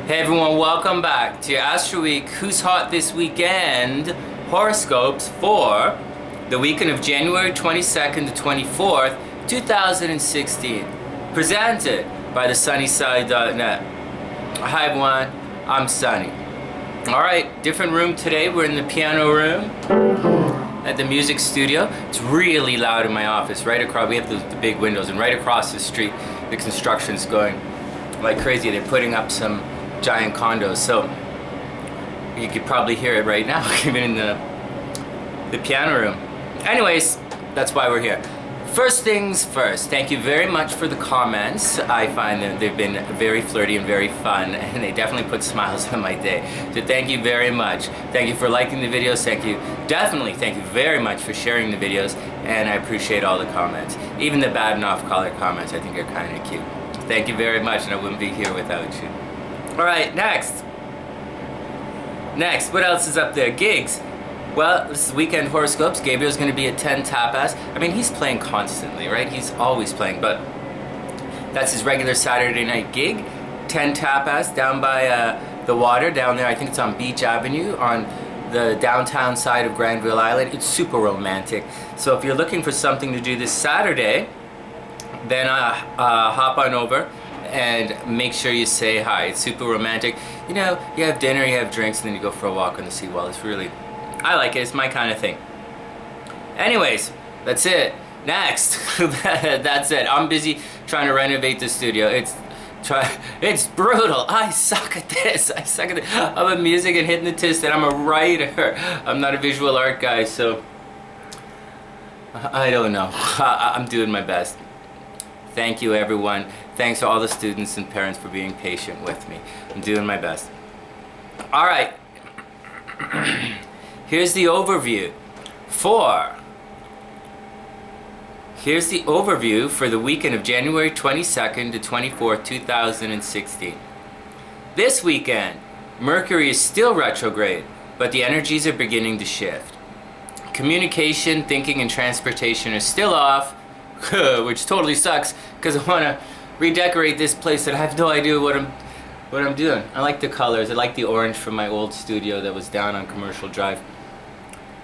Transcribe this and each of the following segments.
Hey everyone, welcome back to your Astro Week Who's Hot This Weekend horoscopes for the weekend of January 22nd to 24th, 2016. Presented by the sunnyside.net. Hi everyone, I'm Sonny. Alright, different room today. We're in the piano room at the music studio. It's really loud in my office. Right across, we have the big windows, and right across the street, the construction's going like crazy. They're putting up some giant condos, so you could probably hear it right now, even in the piano room. Anyways, that's why we're here. First things first, thank you very much for the comments. I find that they've been very flirty and very fun, and they definitely put smiles on my day. So thank you very much. Thank you for liking the videos. Thank you very much for sharing the videos, and I appreciate all the comments. Even the bad and off-color comments I think are kind of cute. Thank you very much, and I wouldn't be here without you. Alright, next, what else is up there? Gigs. Well, this is weekend horoscopes. Gabriel's going to be at 10 Tapas. I mean, he's playing constantly, right? He's always playing, but that's his regular Saturday night gig. 10 Tapas down by the water down there. I think it's on Beach Avenue on the downtown side of Granville Island. It's super romantic. So if you're looking for something to do this Saturday, then hop on over and make sure you say hi. It's super romantic. You know, you have dinner, you have drinks, and then you go for a walk on the seawall. It's really, I like it. It's my kind of thing. Anyways, that's it. Next, that's it. I'm busy trying to renovate the studio. It's brutal. I suck at this. I'm a music and hypnotist, and I'm a writer. I'm not a visual art guy, so I don't know. I'm doing my best. Thank you, everyone. Thanks to all the students and parents for being patient with me. I'm doing my best. All right. Here's the overview for the weekend of January 22nd to 24th, 2016. This weekend, Mercury is still retrograde, but the energies are beginning to shift. Communication, thinking, and transportation are still off, which totally sucks because I want to redecorate this place and I have no idea what I'm doing. I like the colors. I like the orange from my old studio that was down on Commercial Drive.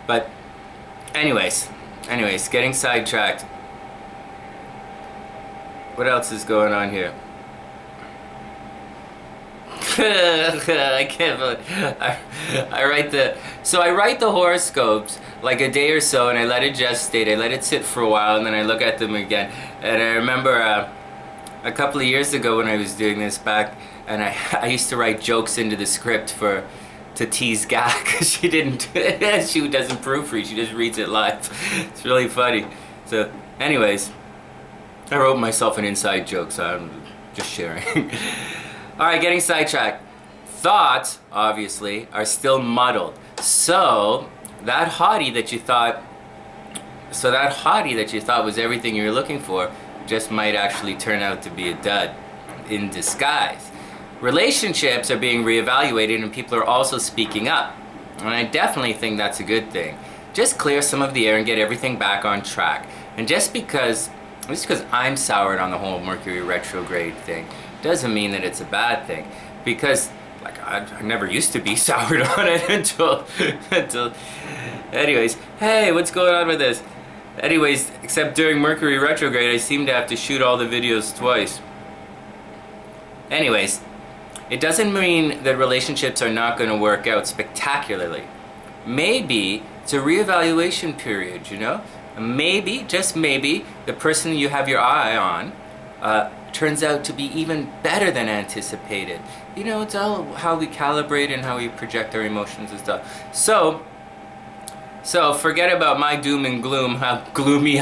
But anyways, getting sidetracked. What else is going on here? I can't believe I write the horoscopes like a day or so, and I let it gestate. I let it sit for a while, and then I look at them again. And I remember a couple of years ago when I was doing this back, and I used to write jokes into the script to tease Gak, because she doesn't proofread, she just reads it live. It's really funny. So anyways, I wrote myself an inside joke, so I'm just sharing. Alright, getting sidetracked. Thoughts, obviously, are still muddled. So that hottie that you thought was everything you were looking for just might actually turn out to be a dud in disguise. Relationships are being reevaluated, and people are also speaking up. And I definitely think that's a good thing. Just clear some of the air and get everything back on track. And just because I'm soured on the whole Mercury retrograde thing doesn't mean that it's a bad thing. Because like I never used to be soured on it until anyways, hey, what's going on with this? Anyways, except during Mercury retrograde, I seem to have to shoot all the videos twice. Anyways, it doesn't mean that relationships are not going to work out spectacularly. Maybe it's a reevaluation period, you know? Maybe, just maybe, the person you have your eye on turns out to be even better than anticipated. You know, it's all how we calibrate and how we project our emotions and stuff. So forget about my doom and gloom, how gloomy,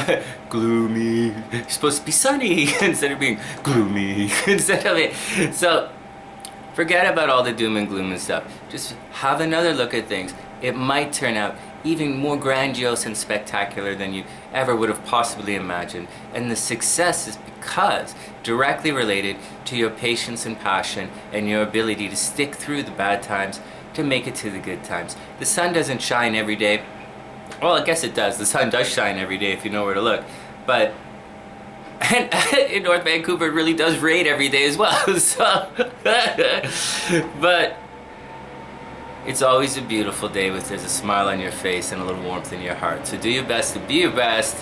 it's supposed to be sunny instead of being gloomy instead of it. So forget about all the doom and gloom and stuff. Just have another look at things. It might turn out even more grandiose and spectacular than you ever would have possibly imagined. And the success is because directly related to your patience and passion and your ability to stick through the bad times to make it to the good times. The sun doesn't shine every day. Well, I guess it does. The sun does shine every day if you know where to look. But And in North Vancouver, it really does rain every day as well. So, but it's always a beautiful day with there's a smile on your face and a little warmth in your heart. So do your best to be your best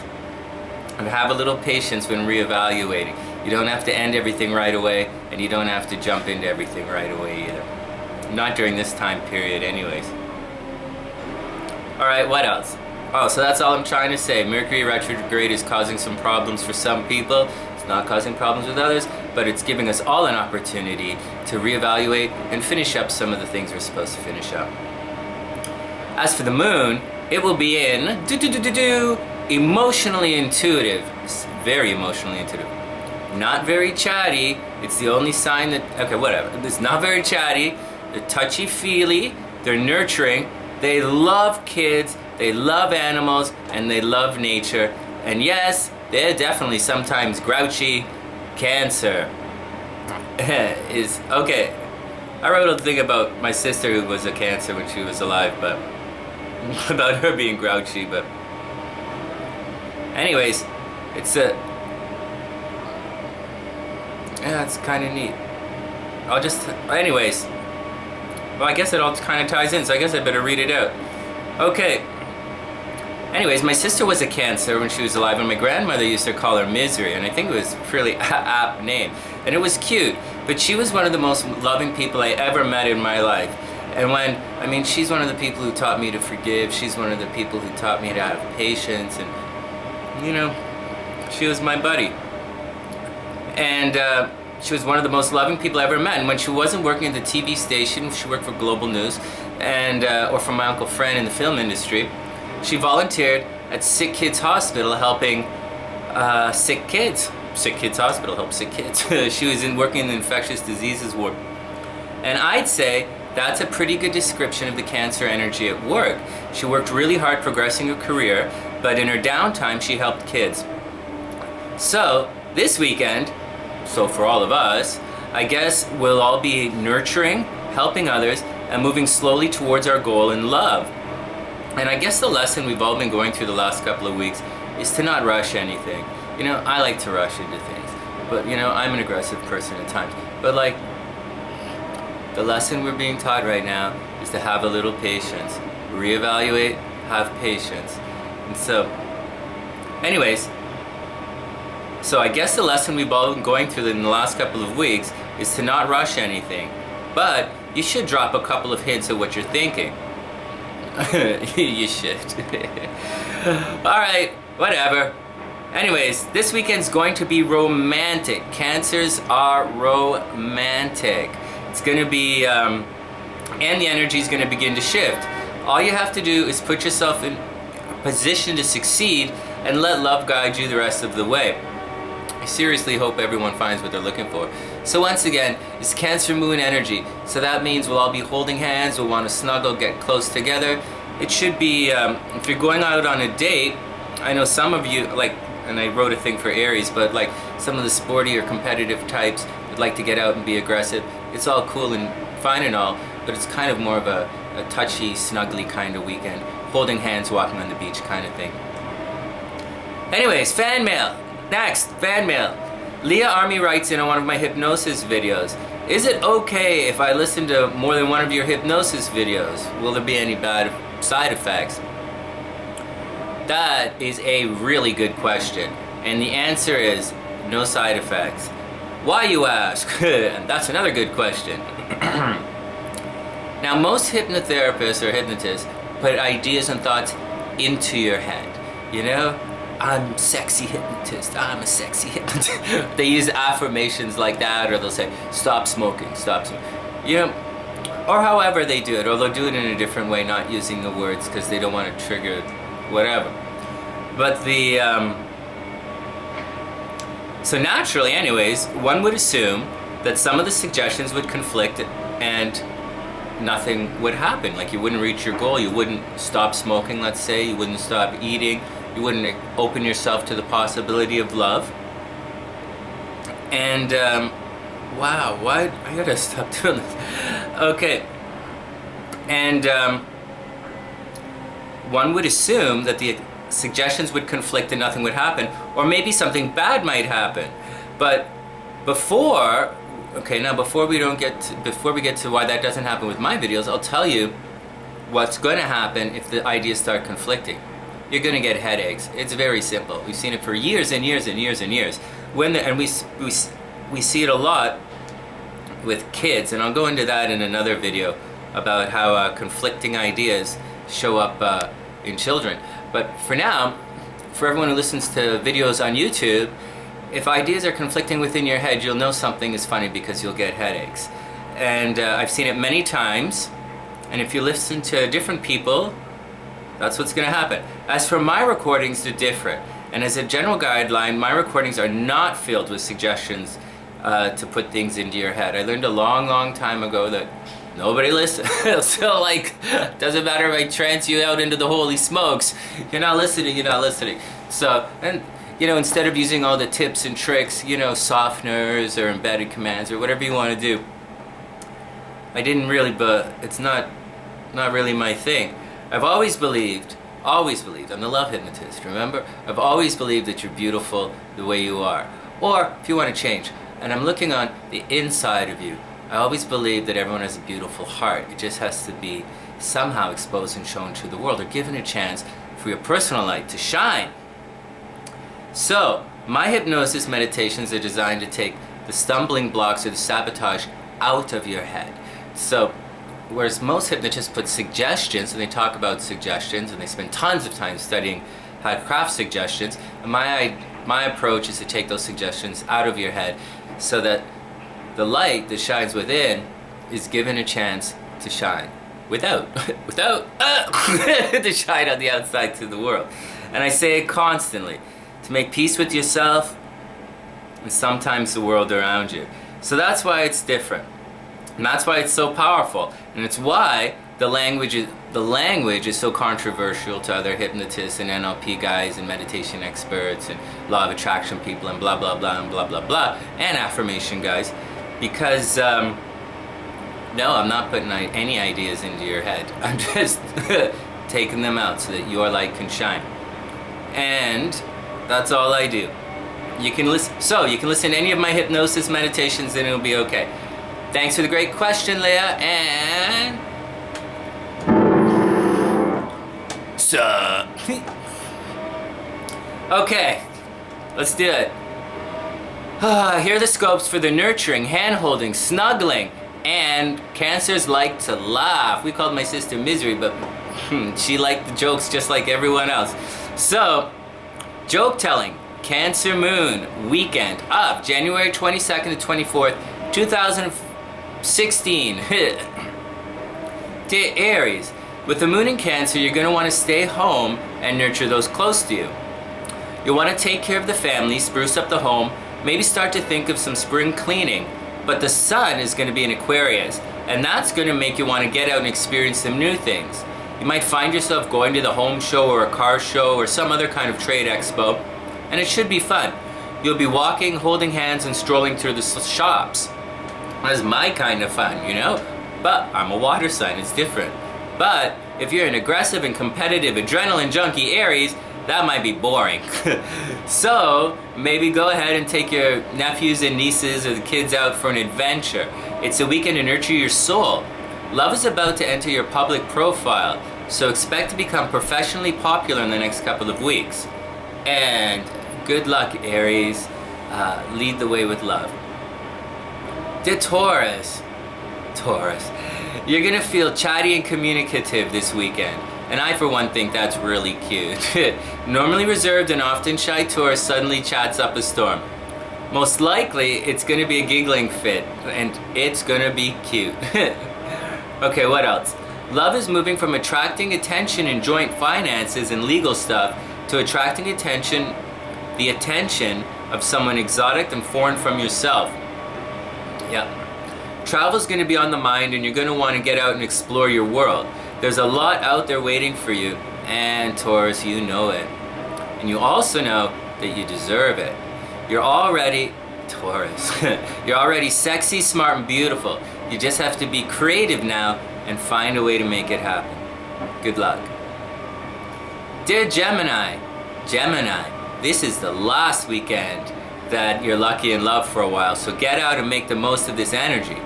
and have a little patience when reevaluating. You don't have to end everything right away, and you don't have to jump into everything right away either. Not during this time period anyways. Alright, what else? Oh, so that's all I'm trying to say. Mercury retrograde is causing some problems for some people. It's not causing problems with others, but it's giving us all an opportunity to reevaluate and finish up some of the things we're supposed to finish up. As for the moon, it will be in emotionally intuitive. It's very emotionally intuitive. Not very chatty. It's the only sign that, okay, whatever. It's not very chatty. They're touchy-feely. They're nurturing. They love kids. They love animals. And they love nature. And yes, they're definitely sometimes grouchy. Cancer is, okay. I wrote a thing about my sister who was a Cancer when she was alive, but about her being grouchy, but anyways, it's a, yeah, it's kind of neat. Anyways, well, I guess it all kind of ties in, so I guess I better read it out. Okay. Anyways, my sister was a Cancer when she was alive, and my grandmother used to call her Misery, and I think it was a really apt name. And it was cute, but she was one of the most loving people I ever met in my life. And I mean, she's one of the people who taught me to forgive. She's one of the people who taught me to have patience, and, you know, she was my buddy. And she was one of the most loving people I ever met. And when she wasn't working at the TV station, she worked for Global News, and or for my Uncle Fred in the film industry. She volunteered at Sick Kids Hospital helping sick kids. Sick Kids Hospital helps sick kids. She was working in the infectious diseases ward. And I'd say that's a pretty good description of the Cancer energy at work. She worked really hard progressing her career, but in her downtime she helped kids. So this weekend, so for all of us, I guess we'll all be nurturing, helping others, and moving slowly towards our goal in love. And I guess the lesson we've all been going through the last couple of weeks is to not rush anything. You know, I like to rush into things, but you know, I'm an aggressive person at times. But like, the lesson we're being taught right now is to have a little patience. Reevaluate, have patience. And so, anyways, so I guess the lesson we've all been going through in the last couple of weeks is to not rush anything. But you should drop a couple of hints of what you're thinking. You should. Alright, whatever. Anyways, this weekend's going to be romantic. Cancers are romantic. It's going to be, and the energy is going to begin to shift. All you have to do is put yourself in a position to succeed and let love guide you the rest of the way. I seriously hope everyone finds what they're looking for. So once again, it's Cancer Moon energy. So that means we'll all be holding hands, we'll want to snuggle, get close together. It should be, if you're going out on a date, I know some of you, like, and I wrote a thing for Aries, but like some of the sporty or competitive types would like to get out and be aggressive. It's all cool and fine and all, but it's kind of more of a touchy, snuggly kind of weekend. Holding hands, walking on the beach kind of thing. Anyways, fan mail. Next, fan mail. Leah Army writes in on one of my hypnosis videos. Is it okay if I listen to more than one of your hypnosis videos? Will there be any bad side effects? That is a really good question. And the answer is no side effects. Why, you ask? And that's another good question. Now, most hypnotherapists or hypnotists put ideas and thoughts into your head. You know? I'm sexy hypnotist, I'm a sexy hypnotist. They use affirmations like that, or they'll say, stop smoking, stop smoking. You know, or however they do it, or they'll do it in a different way, not using the words because they don't want to trigger whatever. But so naturally anyways, one would assume that some of the suggestions would conflict and nothing would happen. Like you wouldn't reach your goal, you wouldn't stop smoking, let's say, you wouldn't stop eating, you wouldn't open yourself to the possibility of love. And, wow, why? I gotta stop doing this. Okay. And, one would assume that the suggestions would conflict and nothing would happen. or maybe something bad might happen. But before we get to why that doesn't happen with my videos, I'll tell you what's going to happen if the ideas start conflicting. You're going to get headaches. It's very simple. We've seen it for years and years and years and years. We see it a lot with kids, and I'll go into that in another video about how conflicting ideas show up in children. But for now, for everyone who listens to videos on YouTube, if ideas are conflicting within your head, you'll know something is funny because you'll get headaches. And I've seen it many times, and if you listen to different people, that's what's going to happen. As for my recordings, they're different. And as a general guideline, my recordings are not filled with suggestions to put things into your head. I learned a long, long time ago that nobody listens. So, like, doesn't matter if I trance you out into the holy smokes. You're not listening, you're not listening. So, and, you know, instead of using all the tips and tricks, you know, softeners or embedded commands or whatever you want to do, I didn't really, but it's not really my thing. I've always believed, I'm the love hypnotist, remember? I've always believed that you're beautiful the way you are. Or, if you want to change, and I'm looking on the inside of you, I always believe that everyone has a beautiful heart. It just has to be somehow exposed and shown to the world, or given a chance for your personal light to shine. So, my hypnosis meditations are designed to take the stumbling blocks or the sabotage out of your head. So, whereas most hypnotists put suggestions, and they talk about suggestions, and they spend tons of time studying how to craft suggestions, my approach is to take those suggestions out of your head so that the light that shines within is given a chance to shine without to shine on the outside to the world. And I say it constantly, to make peace with yourself and sometimes the world around you. So that's why it's different. And that's why it's so powerful. And it's why the language is so controversial to other hypnotists and NLP guys and meditation experts and law of attraction people and blah blah blah and blah blah blah and affirmation guys. Because no, I'm not putting any ideas into your head. I'm just taking them out so that your light can shine. And that's all I do. You can listen to any of my hypnosis meditations and it'll be okay. Thanks for the great question, Leah, and sup. Okay, let's do it. Here are the scopes for the nurturing, hand-holding, snuggling, and Cancers like to laugh. We called my sister Misery, but she liked the jokes just like everyone else. So, joke telling, Cancer Moon, weekend of January 22nd to 24th, 2016. Dear Aries, with the moon in Cancer, you're going to want to stay home and nurture those close to you. You'll want to take care of the family, spruce up the home, maybe start to think of some spring cleaning. But the sun is going to be in Aquarius, and that's going to make you want to get out and experience some new things. You might find yourself going to the home show or a car show or some other kind of trade expo, and it should be fun. You'll be walking, holding hands, and strolling through the shops. That's my kind of fun, you know? But I'm a water sign, it's different. But if you're an aggressive and competitive adrenaline junkie Aries, that might be boring. So maybe go ahead and take your nephews and nieces or the kids out for an adventure. It's a weekend to nurture your soul. Love is about to enter your public profile, so expect to become professionally popular in the next couple of weeks. And good luck, Aries. Lead the way with love. The Taurus. You're gonna feel chatty and communicative this weekend. And I, for one, think that's really cute. Normally reserved and often shy Taurus suddenly chats up a storm. Most likely, it's gonna be a giggling fit, and it's gonna be cute. Okay, what else? Love is moving from attracting attention in joint finances and legal stuff to attracting the attention of someone exotic and foreign from yourself. Yep. Travel's gonna be on the mind, and you're gonna want to get out and explore your world. There's a lot out there waiting for you, and Taurus, you know it. And you also know that you deserve it. You're already, Taurus, you're already sexy, smart, and beautiful. You just have to be creative now and find a way to make it happen. Good luck. Dear Gemini, this is the last weekend that you're lucky in love for a while. So get out and make the most of this energy.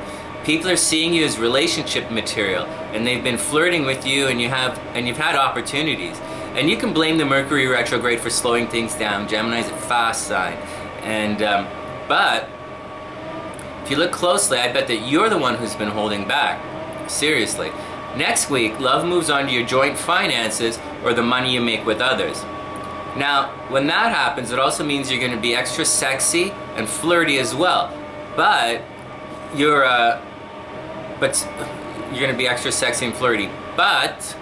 People are seeing you as relationship material, and they've been flirting with you, and you've had opportunities. And you can blame the Mercury retrograde for slowing things down. Gemini's a fast sign. And but if you look closely, I bet that you're the one who's been holding back. Seriously. Next week, love moves on to your joint finances or the money you make with others. Now, when that happens, it also means you're going to be extra sexy and flirty as well. But you're going to be extra sexy and flirty. But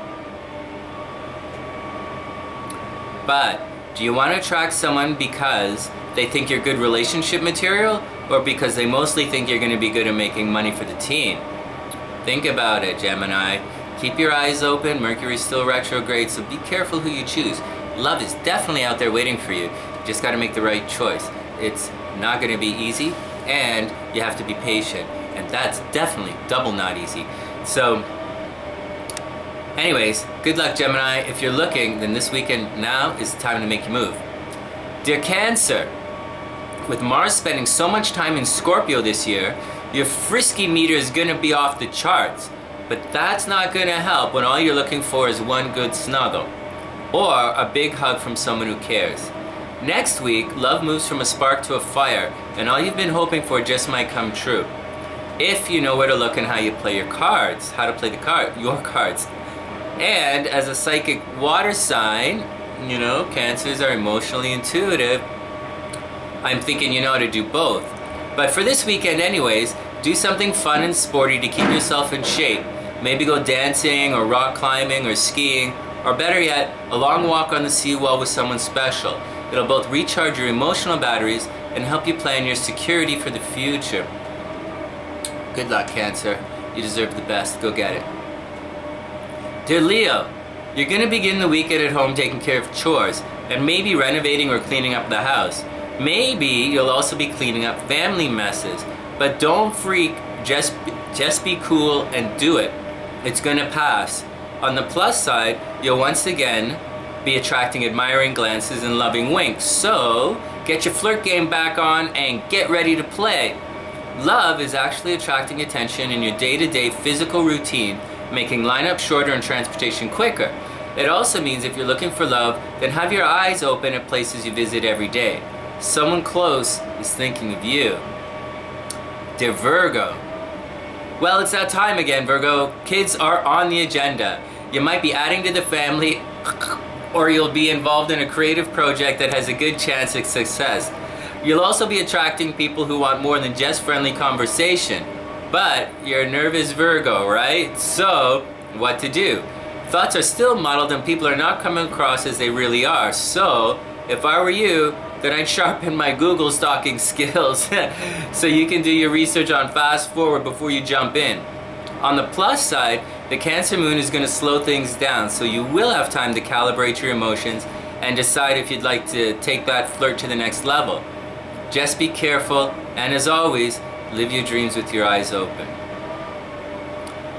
do you want to attract someone because they think you're good relationship material, or because they mostly think you're going to be good at making money for the team? Think about it, Gemini. Keep your eyes open. Mercury's still retrograde, so be careful who you choose. Love is definitely out there waiting for you. You just got to make the right choice. It's not going to be easy, and you have to be patient. And that's definitely double not easy. So, anyways, good luck, Gemini. If you're looking, then this weekend now is the time to make your move. Dear Cancer, with Mars spending so much time in Scorpio this year, your frisky meter is going to be off the charts. But that's not going to help when all you're looking for is one good snuggle, or a big hug from someone who cares. Next week, love moves from a spark to a fire, and all you've been hoping for just might come true. If you know where to look and how you play your cards, your cards. And as a psychic water sign, you know, Cancers are emotionally intuitive. I'm thinking you know how to do both. But for this weekend anyways, do something fun and sporty to keep yourself in shape. Maybe go dancing or rock climbing or skiing, or better yet, a long walk on the seawall with someone special. It'll both recharge your emotional batteries and help you plan your security for the future. Good luck, Cancer. You deserve the best. Go get it. Dear Leo, you're going to begin the weekend at home taking care of chores and maybe renovating or cleaning up the house. Maybe you'll also be cleaning up family messes. But don't freak. Just be cool and do it. It's going to pass. On the plus side, you'll once again be attracting admiring glances and loving winks. So, get your flirt game back on and get ready to play. Love is actually attracting attention in your day-to-day physical routine, making lineup shorter and transportation quicker. It also means if you're looking for love, then have your eyes open at places you visit every day. Someone close is thinking of you. Dear Virgo, well, it's that time again, Virgo. Kids are on the agenda. You might be adding to the family, or you'll be involved in a creative project that has a good chance of success. You'll also be attracting people who want more than just friendly conversation. But you're a nervous Virgo, right? So, what to do? Thoughts are still muddled and people are not coming across as they really are. So, if I were you, then I'd sharpen my Google stalking skills so you can do your research on fast forward before you jump in. On the plus side, the Cancer moon is going to slow things down, so you will have time to calibrate your emotions and decide if you'd like to take that flirt to the next level. Just be careful, and as always, live your dreams with your eyes open.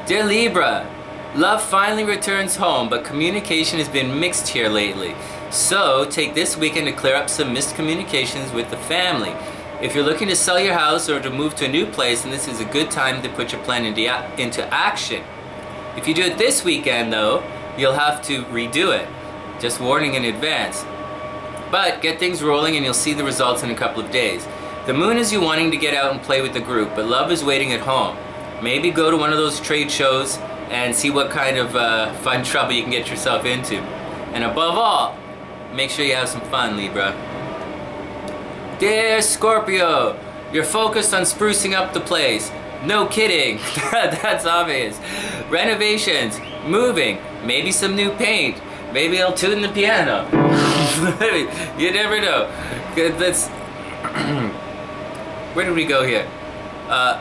Dear Libra, love finally returns home, but communication has been mixed here lately. So, take this weekend to clear up some missed communications with the family. If you're looking to sell your house or to move to a new place, then this is a good time to put your plan into action. If you do it this weekend, though, you'll have to redo it. Just warning in advance. But get things rolling and you'll see the results in a couple of days. The moon is you wanting to get out and play with the group, but love is waiting at home. Maybe go to one of those trade shows and see what kind of fun trouble you can get yourself into. And above all, make sure you have some fun, Libra. Dear Scorpio, you're focused on sprucing up the place. No kidding, that's obvious. Renovations, moving, maybe some new paint. Maybe I'll tune the piano. You never know. That's where did we go here? But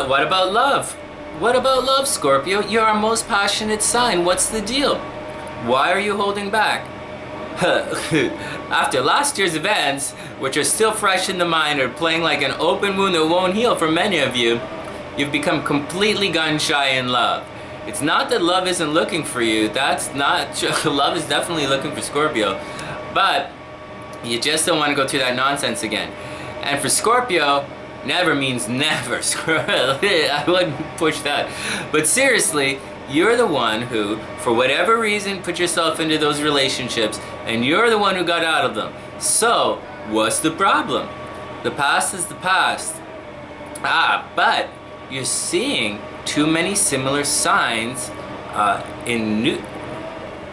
what about love? What about love, Scorpio? You're our most passionate sign. What's the deal? Why are you holding back? After last year's events, which are still fresh in the mind, are playing like an open wound that won't heal for many of you, you've become completely gun-shy in love. It's not that love isn't looking for you. That's not true. Love is definitely looking for Scorpio. But You just don't want to go through that nonsense again. And for Scorpio, never means never. I wouldn't push that. But seriously, you're the one who, for whatever reason, put yourself into those relationships, and you're the one who got out of them. So, what's the problem? The past is the past. But you're seeing too many similar signs in new...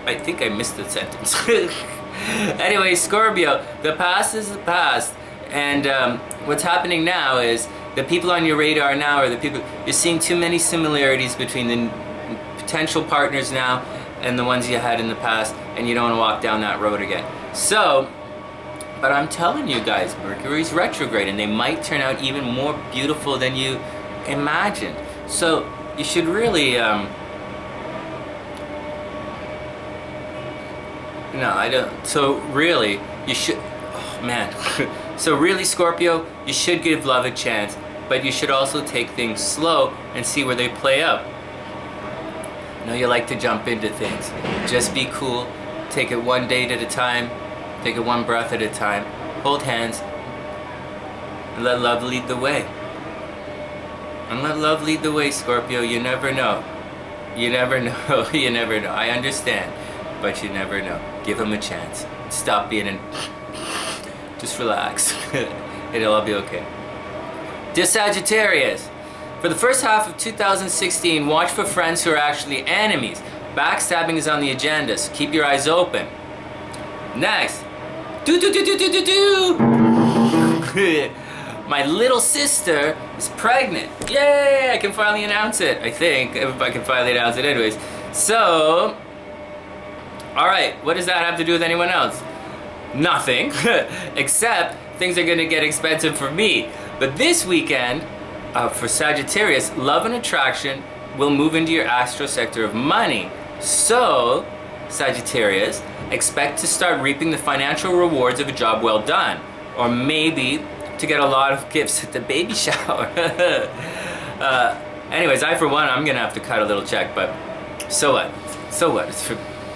I think I missed the sentence. Anyway, Scorpio, the past is the past. And what's happening now is the people on your radar now are the people... You're seeing too many similarities between the potential partners now and the ones you had in the past, and you don't want to walk down that road again. So, but I'm telling you guys, Mercury's retrograde, and they might turn out even more beautiful than you imagined. So, you should really... No, I don't... So, really, you should... Oh, man. So really, Scorpio, you should give love a chance, but you should also take things slow and see where they play out. I know you like to jump into things. Just be cool. Take it one date at a time. Take it one breath at a time. Hold hands. And let love lead the way. And let love lead the way, Scorpio. You never know. You never know. You never know. I understand, but you never know. Give him a chance. Stop being an... Just relax. It'll all be okay. Dear Sagittarius, for the first half of 2016, watch for friends who are actually enemies. Backstabbing is on the agenda, so keep your eyes open. Next. My little sister is pregnant. Yay! I can finally announce it. I think. If I can finally announce it anyways. So, alright, what does that have to do with anyone else? Nothing, except things are going to get expensive for me. But this weekend, for Sagittarius, love and attraction will move into your astro sector of money. So, Sagittarius, expect to start reaping the financial rewards of a job well done. Or maybe to get a lot of gifts at the baby shower. Anyways, I for one, I'm going to have to cut a little check, but so what? So what?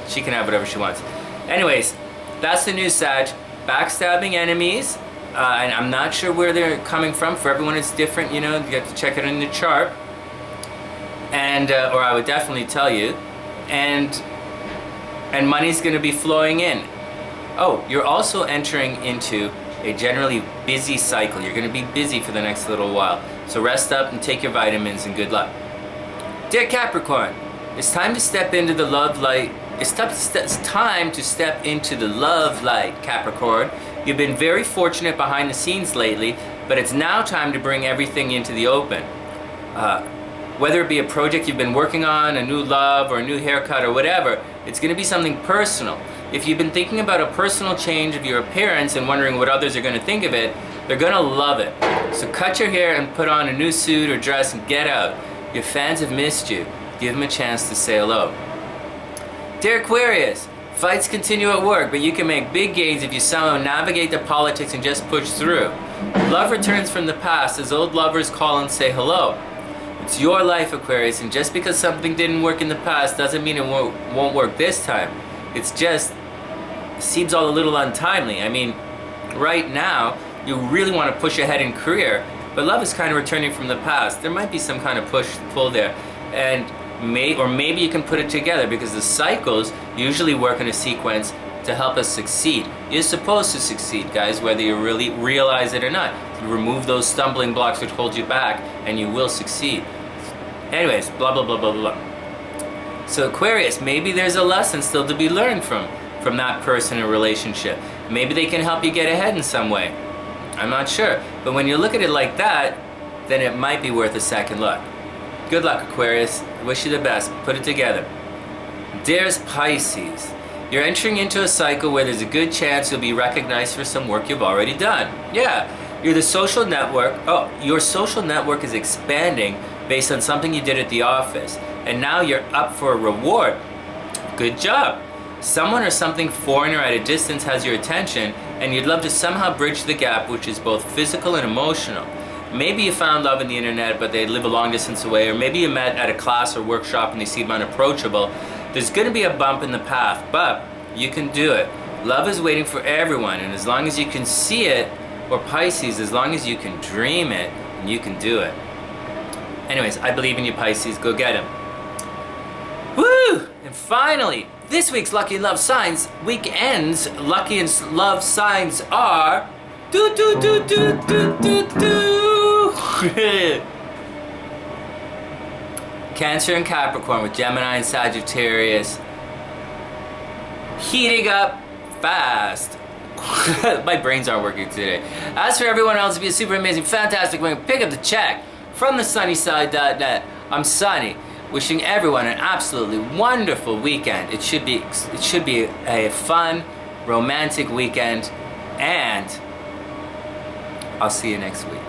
She can have whatever she wants. Anyways, that's the news, Sag. Backstabbing enemies, and I'm not sure where they're coming from. For everyone it's different, you know, you have to check it in the chart. And, or I would definitely tell you. And money's gonna be flowing in. Oh, you're also entering into a generally busy cycle. You're gonna be busy for the next little while. So rest up and take your vitamins and good luck. Dear Capricorn, it's time to step into the love light. It's time to step into the love light, Capricorn. You've been very fortunate behind the scenes lately, but it's now time to bring everything into the open. Whether it be a project you've been working on, a new love, or a new haircut, or whatever, it's going to be something personal. If you've been thinking about a personal change of your appearance and wondering what others are going to think of it, they're going to love it. So cut your hair and put on a new suit or dress and get out. Your fans have missed you. Give them a chance to say hello. Dear Aquarius, fights continue at work, but you can make big gains if you somehow navigate the politics and just push through. Love returns from the past as old lovers call and say hello. It's your life, Aquarius, and just because something didn't work in the past doesn't mean it won't work this time. It's just, it seems all a little untimely. I mean, right now, you really want to push ahead in career, but love is kind of returning from the past. There might be some kind of push-pull there, and maybe you can put it together because the cycles usually work in a sequence to help us succeed. You're supposed to succeed, guys, whether you really realize it or not. You remove those stumbling blocks which hold you back, and you will succeed. Anyways, blah, blah, blah, blah, blah. So Aquarius, maybe there's a lesson still to be learned from that person in a relationship. Maybe they can help you get ahead in some way. I'm not sure. But when you look at it like that, then it might be worth a second look. Good luck, Aquarius. I wish you the best. Put it together. Dear Pisces, you're entering into a cycle where there's a good chance you'll be recognized for some work you've already done. Yeah, you're the social network. Oh, your social network is expanding based on something you did at the office. And now you're up for a reward. Good job. Someone or something foreign or at a distance has your attention, and you'd love to somehow bridge the gap, which is both physical and emotional. Maybe you found love on the internet, but they live a long distance away, or maybe you met at a class or workshop and they seem unapproachable. There's going to be a bump in the path, but you can do it. Love is waiting for everyone, and as long as you can see it, or Pisces, as long as you can dream it, you can do it. Anyways, I believe in you, Pisces. Go get him. Woo! And finally, this week's Lucky in Love Signs weekends. Lucky in Love Signs are... Cancer and Capricorn with Gemini and Sagittarius. Heating up fast. My brains aren't working today. As for everyone else, be a super amazing, fantastic week. Pick up the check from thesunnyside.net. I'm Sonny, wishing everyone an absolutely wonderful weekend. It should be a fun, romantic weekend, and I'll see you next week.